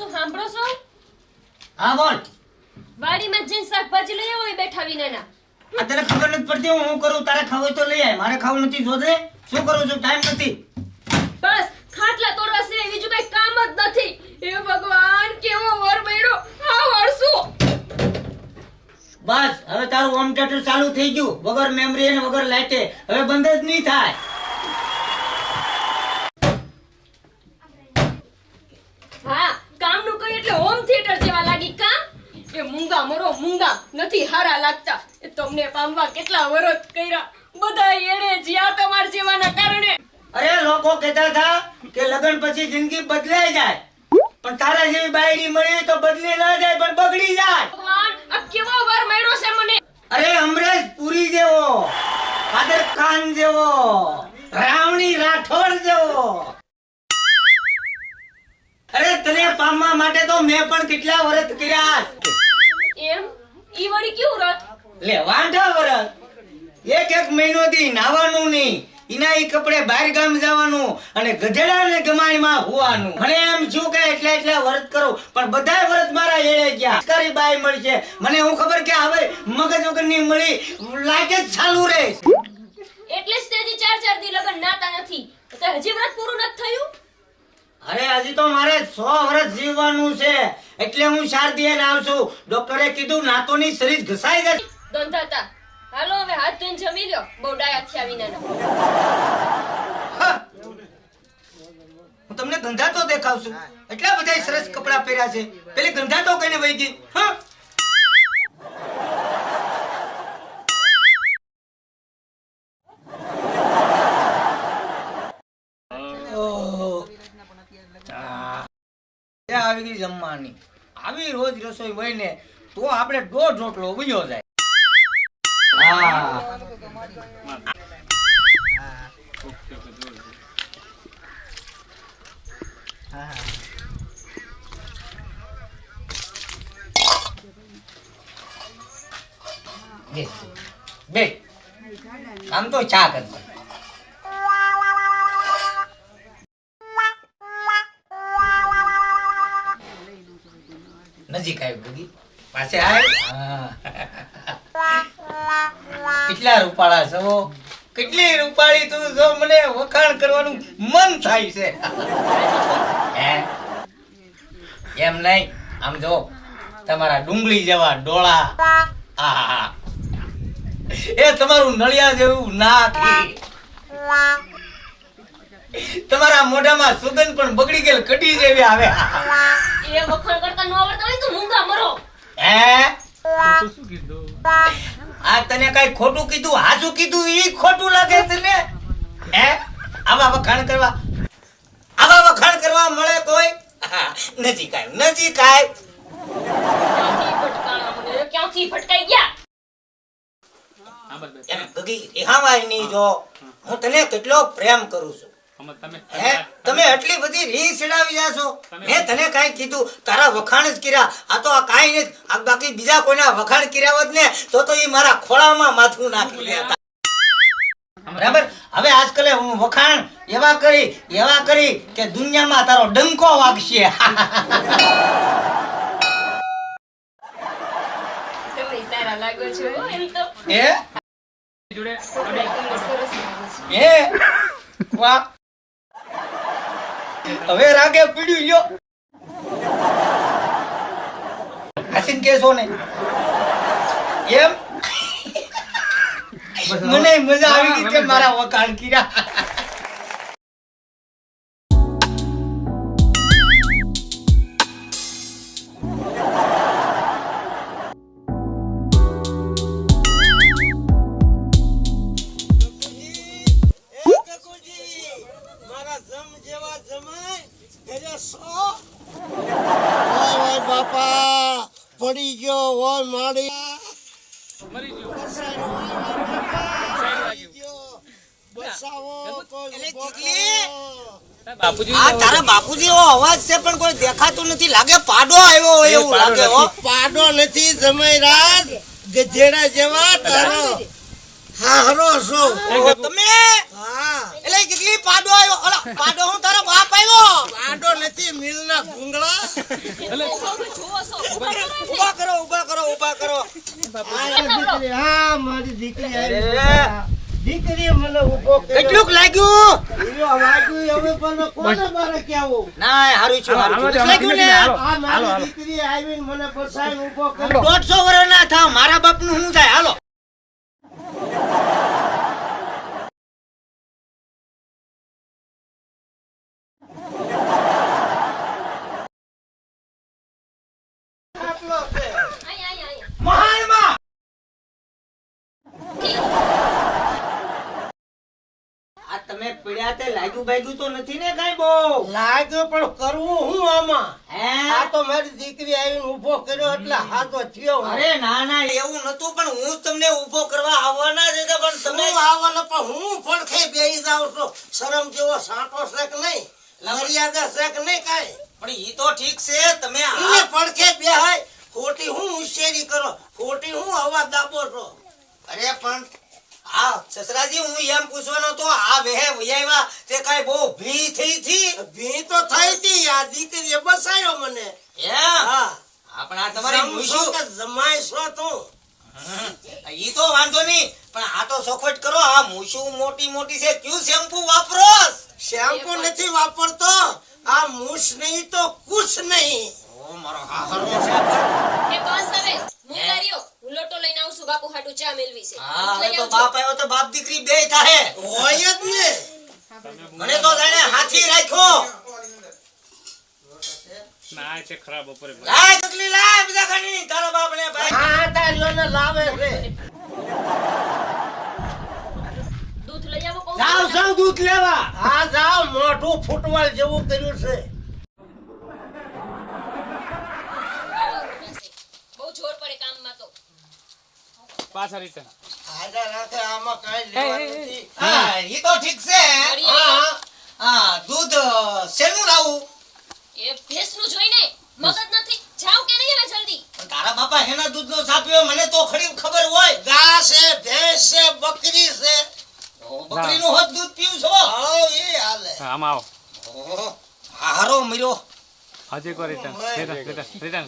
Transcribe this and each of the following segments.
છું સાંભળો છો? હા બોલ. વાડીમાં જઈને શાકભાજી લઈ આવો, એ બેઠા વિનાના. આ તને ખબર નથી પડતી હું કરું? તારે ખાવું હોય તો લઈ આય, મારે ખાવું નથી. જોજે શું કરું છું, ટાઈમ નથી. બસ ખાટલા તોડવા સિવાય બીજું કઈ કામ જ નથી. હે ભગવાન, કેવો વર મળ્યો. હા વરસું. બસ હવે તારું હોમ થિયેટર ચાલુ થઈ ગયું, વગર મેમરી અને વગર લાઈટે. હવે બંધ જ નહીં થાય. હા, કામનું કઈ એટલે હોમ થિયેટર જેવા લાગી કામ. એ મૂંગા મરો મૂંગા નથી હારા લાગતા. એ તમને પામવા કેટલા વરસ કર્યા, બધા એડે જ્યાં તમાર જેવાના કારણે. અરે લોકો કહેતા હતા કે લગ્ન પછી જિંદગી બદલાઈ જાય, પણ તારા જેવી બાયડી મળી તો બદલી ના જાય પણ બગડી જાય. ભગવાન, આ કેવો વર મળ્યો છે મને. અરે અમરેશ પુરી જેવો, કાદર ખાન જેવો, રાવણી રાઠોડ જેવો. અરે તને પામવા માટે તો મેં પણ કેટલા વર્ષ કર્યા. એમ ઈ વળી કેવું રથ? લે વાંઢા વર્ષ. એક મહિનોથી નાવાનું નહીં, ઇના ઈ કપડે બહાર ગામ જવાનું અને ગધેડાને ગમાણીમાં હોવાનું. મને એમ શું કે એટલે વર્ત કરું, પણ બધાય વર્ત મારા એળે ગયા. તારી બાઈ મળી છે, મને હું ખબર કે હવે મગજ વગરની મળી લાગે જ ચાલુ રહે. એટલે જ તેજી 4 દી લગન નાતા નથી. તો હજી વ્રત પૂરું નથી થયું. અરે હજી તો મારે 100 વર્ષ જીવવાનું છે, એટલે હું 4 દિવસ આવશું. ડોક્ટરે કીધું નાતોની શરીર ઘસાઈ જશે. ગંધાતા હાલો હવે હાથ ધોઈને જમી લ્યો. બહુ ડાયા થયા વિનાના. હા. હું તમને ગંધાતો દેખાવશું. એટલા બધા સરસ કપડા પહેર્યા છે, પેલી ગંધાતો કઈને વહી ગઈ. હા આવી ગઈ જમવાની. આવી રોજ રસોઈ હોય ને તો આપણે 1.5 રોટલો ઉભ્યો જાય. બે આમ તો ચા કર. નજીક આવી બગી પાસે આય. કેટલા રૂપાળા છો, કેટલી રૂપાળી તું જો, મને વખાણ કરવાનું મન થાય છે. એમ નહીં, આમ જો તમારા ડુંગળી જેવા ડોળા, એ તમારું નળિયા જેવું નાક, તમારા મોઢામાં સુગંધ પણ બગડી ગયેલ કઢી જેવી આવે. એ વખાણ કરતા નો આવડતા હોય તો મૂંગા મરો. શું કીધું? આ તને કઈ ખોટું કીધું, હાચું કીધું ઈ ખોટું લાગે છે ને? આવા વખાણ કરવા મળે કોઈ? નથી કાંઈ, નથી કાંઈ. ક્યાંથી ફટકાઈ ગયા? ગગી રિહાવાય નહીં. જો હું તને કેટલો પ્રેમ કરું છું, તમે આટલી બધી રી ચડાવી જાશો. મેં તને કાઈ કીધું? તારા વખાણ જ કર્યા. આ તો આ કાઈ નથી. આ બાકી બીજા કોઈના વખાણ કર્યા હોત ને તો ઈ મારા ખોળામાં માથું નાખી લેતા. બરાબર? હવે આજકાલે હું વખાણ એવા કરી કે દુનિયામાં તારો ડંકો વાગશે. તમે સારા લાગો છો એમ તો. વાહ, હવે રાગે પીડ્યું લ્યો. હસીન કેસો ને એમ મને મજા આવી ગઈ કે મારા વખાણ કર્યા. બાપા પડી ગયો હોય માડી તારા બાપુજી એવો અવાજ છે પણ કોઈ દેખાતું નથી. લાગે પાડો આવ્યો હોય એવું લાગે. પાડો નથી જમાઈરાજ, ગધેડા જેવા તારો હારો છો તમે. હા એટલે કેટલી પાડો આવ્યો? પાડો હું તારો બાપ આવ્યો આડો નથી મિલના ભૂંગળા ઊભા કરો ઊભા કરો હા મારી દીકરી આવી દીકરી મને ઊભો કર્યો કેટલુંક લાગ્યું ઈયો વાગ્યું હવે પણ કોને મારે કહેવું ના હારું છું લાગ્યું ને આ મારી દીકરી આવીને મને બસાઈને ઊભો કર્યો 150 વર્ષ ના થાવ મારા બાપનું શું થાય હાલો આટલો છે આય મહાનમાં આ તમે પીડ્યા તે લાગ્યું ભાગ્યું તો નથી ને કાઈ બહુ લાગ્યો પણ કરવું હું આમાં હે આ તો મારી દીકરી આવીને ઊભો કર્યો એટલે હાથો થયો હું. અરે ના એવું નતું પણ હું જ તમને ઊભો કરવા આવવાના જ હતા પણ તમે હું આવવાનો પણ હું પડખે બેહી જાઉં છું શરમ જેવો સાંટો છે કે નહીં મર્યાદા છે કે નહીં કાંઈ પણ ઈ તો ઠીક છે તમે એને પડખે બેહાય ખોટી હું હોશિયારી કરો ખોટી હું અવાજ દાબો છો અરે પણ હા સસરાજી હું એમ પૂછવાનો તો આ વેહે વૈયાવા તે કાઈ બહુ ભી થઈ થી ભી તો થઈ હતી આ દીકરીએ બસાયો મને એમ હા આપણા તમારી સમજો મૂછું કે જમાઈ છો તું ઈ તો વાંધો નહીં પણ આ તો સોખવટ કરો આ મૂછું મોટી છે ક્યુ શેમ્પુ વાપરો શેમ્પુ નથી વાપરતો આ મૂછ નહીં તો કુછ નહીં ઓ મારો હાહરો છે એ બસ હવે મુંગારીઓ હું લોટો લઈને આવું છું બાપુ હાટુ ચા મેલવી છે હા હવે લઈ તો આવજો. બાપ આવ્યો તો બાપ દીકરી બેય થાહે હોય જ ને મને તો જાણે હાથી રાખ્યો ના છે ખરાબ બપોરે લાય ચકલી લાય બીજા ખાની તારા બાપને ભાઈ આ તારીઓને લાવે છે દૂધ લઈ આવો કહું જાવ છું. જાવ દૂધ લેવા આ જાવ મોઢું ફૂટવાલ જેવું કર્યું છે બહુ જોર પડે કામમાં તો પાછા રીતે આડા રાખે આમાં કાંઈ લેવા નથી હા ઈ તો ઠીક છે વળી હા આવો. હા હા દૂધ શેનું લાવું એ ભેંસનું જોઈને મગજ નથી જાવ કે નહીં હવે જલ્દી પણ તારા બાપા હેના દૂધનો સાપ્યો મને તો ખરી ખબર હોય ગા છે ભેંસ છે બકરી છે બકરીનું હોત દૂધ પીવું છો હા એ હાલે હા, આમાં આવો ઓહો, હારો મર્યો હજી એક વાર રિટર્ન રિટર્ન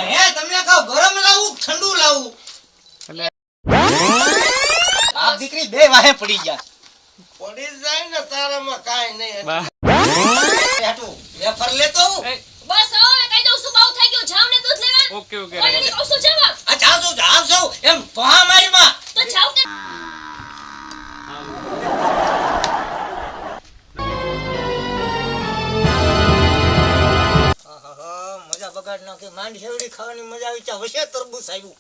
હે તમને કહું ગરમ લાવું ઠંડુ લાવું એટલે બાપ દીકરી બે વાહે પડી ગયા પડી જાય ને તારામાં કાંઈ નહીં બા હેઠું વેફર લેતો આવું. એ, બસ હવે કહી દઉં છું બહુ થઈ ગયું જાવ ને દૂધ લેવા ઓકે ઓકે કોઈ નહીં કહું છું જવાબ આ જાવ છો એમ તો હા મારી માં તો જાવ કે મજા બગાડ નાખી માંડ શેવડી ખાવાની મજા આવી ચા વશે તરબૂચ આવ્યું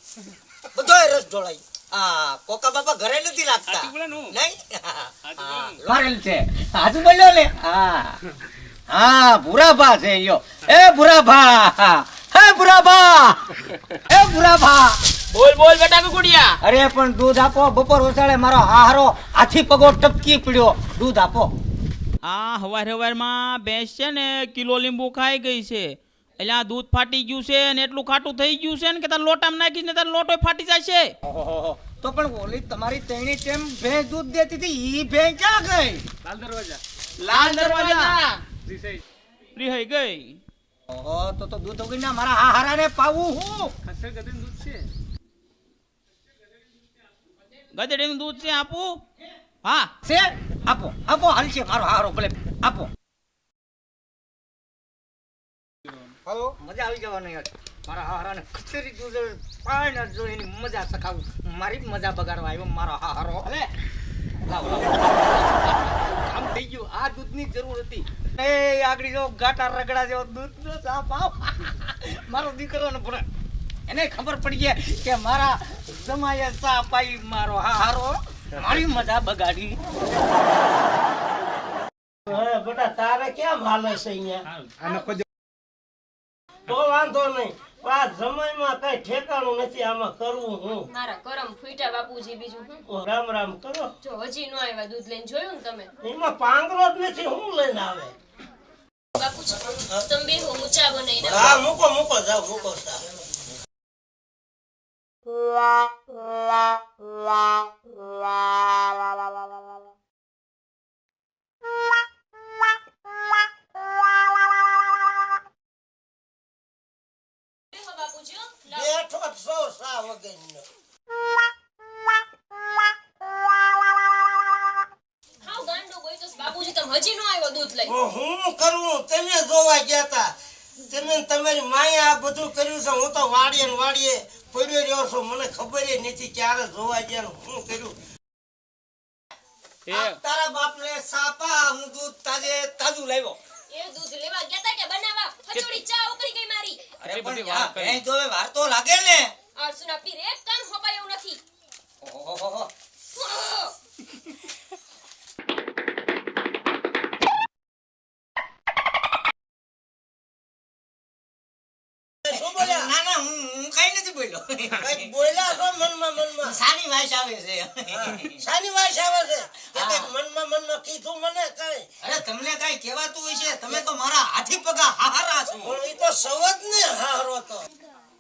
બધોય રસ ઢોળાઈ આ કોકા બાપા ઘરે નથી લાગતા હાચું બોલાનું? નહીં બોલાનું? મારેલ છે આજુ બોલ્યો ને હા હા ભૂરાભા છે યો એ ભૂરાભા હે ભૂરાભા એ ભૂરાભા બોલ બોલ બેટા કુકુડિયા અરે પણ દૂધ આપો બપોર વસાડે મારો હારો હાથી પગો ટપકી પડ્યો દૂધ આપો આ હવારમાં ભેંસ છે ને કિલો લીંબુ ખાઈ ગઈ છે એટલે આ દૂધ ફાટી ગયું છે ને એટલું ખાટું થઈ ગયું છે ને કે તાર લોટામાં નાખીશ ને તાર લોટો ફાટી જશે ઓહોહો. તો પણ ઓલી તમારી તૈણી ટેમ ભેંસ દૂધ દેતી હતી ઈ ભેંસ ક્યાં ગઈ લાલ દરવાજા લાલ દરવાજા જી સાહેબ રિહાઈ ગઈ ઓહો તો દૂધ વગરના મારા હારાને પાવું હું ખસર ગધેનું દૂધ છે ગધેડીનું દૂધ છે આપું હા છે આપો હાલશે મારો હારો ભલે આપો હલો મજા આવી જવાની યાર મારા હારાને ખસેરી દૂધ પાણી ન જો એની મજા સખાવું મારી જ મજા બગાડવા આવ્યો મારો હારો હલે લાવ કામ થઈ ગયું આ દૂધની જરૂર હતી એ આગળ જો ગાટા રગડા જેવો દૂધનો સાપ આવ મારો દીકરો ને ભરે એને ખબર પડી ગઈ કે મારા જમાએ સાપ આવી મારો હારો મારી મજા બગાડી હવે બેટા તારે કેમ હાલે છે અહીંયા તો વાંધો નહીં આ જમાઈમાં કઈ ઠેકાણું નથી આમાં કરવું હું મારા કરમ ફૂટ્યા બાપુજી બીજું હું ઓ, રામ રામ કરો જો હજી નો આવ્યા દૂધ લઈને જોયું ને તમે એમાં પાંગરો જ નથી હું લઈને આવે બાપુજી તમે બે ઊંચા બનાવીને હા મૂકો જાવ મૂકો સાહેબ છો સા વગરનો. હાવ ગાંડો ગોઈતોસ બાપુજી તમે હજી નો આવ્યો દૂધ લઈ. હું કરું? તમે જોવા ગયા તા. તમે ને તમારી માએ આ બધું કર્યું છે. હું તો વાડીએ ને વાડીએ પડ્યો રહ્યો છું. મને ખબર ય નથી ક્યારે જોવા ગયા ને શું કર્યું. આ તારા બાપને સાપા હું દૂધ તાજું લાવ્યો. એ દૂધ લેવા ગયા તા કે બનાવવા? ખચોડી ચા ઉકળી ગઈ મારી. અરે એટલી બધી પણ વાત કરી. ભેંસ જોવે વાર તો લાગે ને. આળસુના પીર એક કામ હોપાય એવું નથી. ઓહોહો. શું બોલ્યા? ના ના હું કાઈ નથી બોલ્યો. કંઈક બોલ્યા છો મનમાં. સાની વાસ આવે છે. શાની વાત આવે છે? કે કંઈક મનમાં કીધું મને કઈ. અરે તમને કઈ કહેવાતું હોય છે? તમે તો મારા હાથી પગા હારા છો. પણ ઈ તો સવદ ને હારો તો.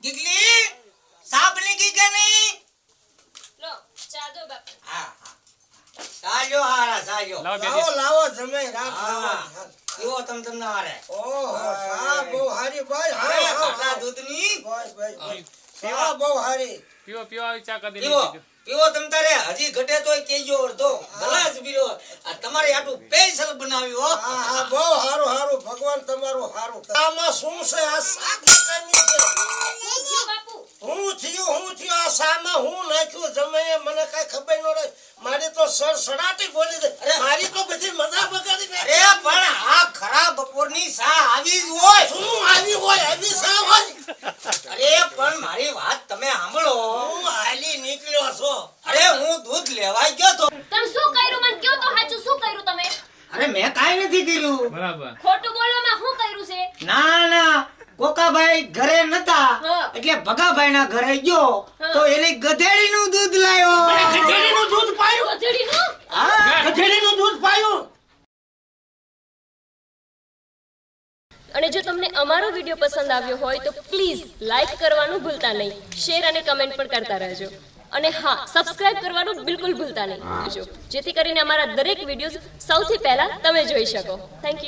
ગીગલી સાબ લીગી કે નહીં? લો ચા દો બાપુ. હા હા. સાજો હારા સાજો. લાવો લાવો બેટી. લાવો જમે રાત હા. લાવો. કેવો તમને વારે? ઓહો સા બહુ હારી ભાઈ. અરે હા ખાટા હા દૂધની ભાઈ સા બહુ હારી. પીવો પીવો આવી ચા કરી પીવો દે. પીવો તમ તારે હજી ઘટે તોય કેજો અડધો ગલાસ પીવો. આ તમારે આટલું સ્પેશિયલ બનાવ્યું હો. હા હા બહુ હારું ભગવાન તમારું હારું કરે. આમાં શું છે? આ શાક કામી છે. શું થયું બાપુ? હું થયું આ શામાં હું નાખ્યું જમે મને કઈ ખબર ન રહી. મારી તો સડસડાટી બોલી દે. મારી તો બધી મજા બગાડી નાખી. અરે પણ આ ખરા બપોરની સા આવી જ હોય. શું આવી હોય? આવી શા હોય? અરે પણ મારી વાત તમે સાંભળો. હું હાલી નીકળ્યો છો. અરે હું દૂધ લેવા ગયો તો. તમે શું કર્યું મને કયો તો સાચું શું કર્યું તમે? અરે મેં કાઈ નથી કર્યું. બરાબર. ખોટું બોલવામાં શું કર્યું છે? ના ના કોકાભાઈ ઘરે નતા હા. એટલે ભગાભાઈ ના ઘરે ગયો હા. તો એની ગધેડીનું દૂધ લાવ્યો. ગધેડીનું દૂધ પાયું. ગધેડીનું? હા. ગધેડીનું દૂધ પાયું. અને જો તમને અમારો વિડીયો પસંદ આવ્યો હોય તો પ્લીઝ લાઈક કરવાનું ભૂલતા નહીં, શેર અને કમેન્ટ પણ કરતા રહેજો. અને હા, સબસ્ક્રાઇબ કરવાનું બિલકુલ ભૂલતા નહીં, જેથી કરીને અમારા દરેક વિડીયોઝ સૌથી પહેલા તમે જોઈ શકો. Thank you.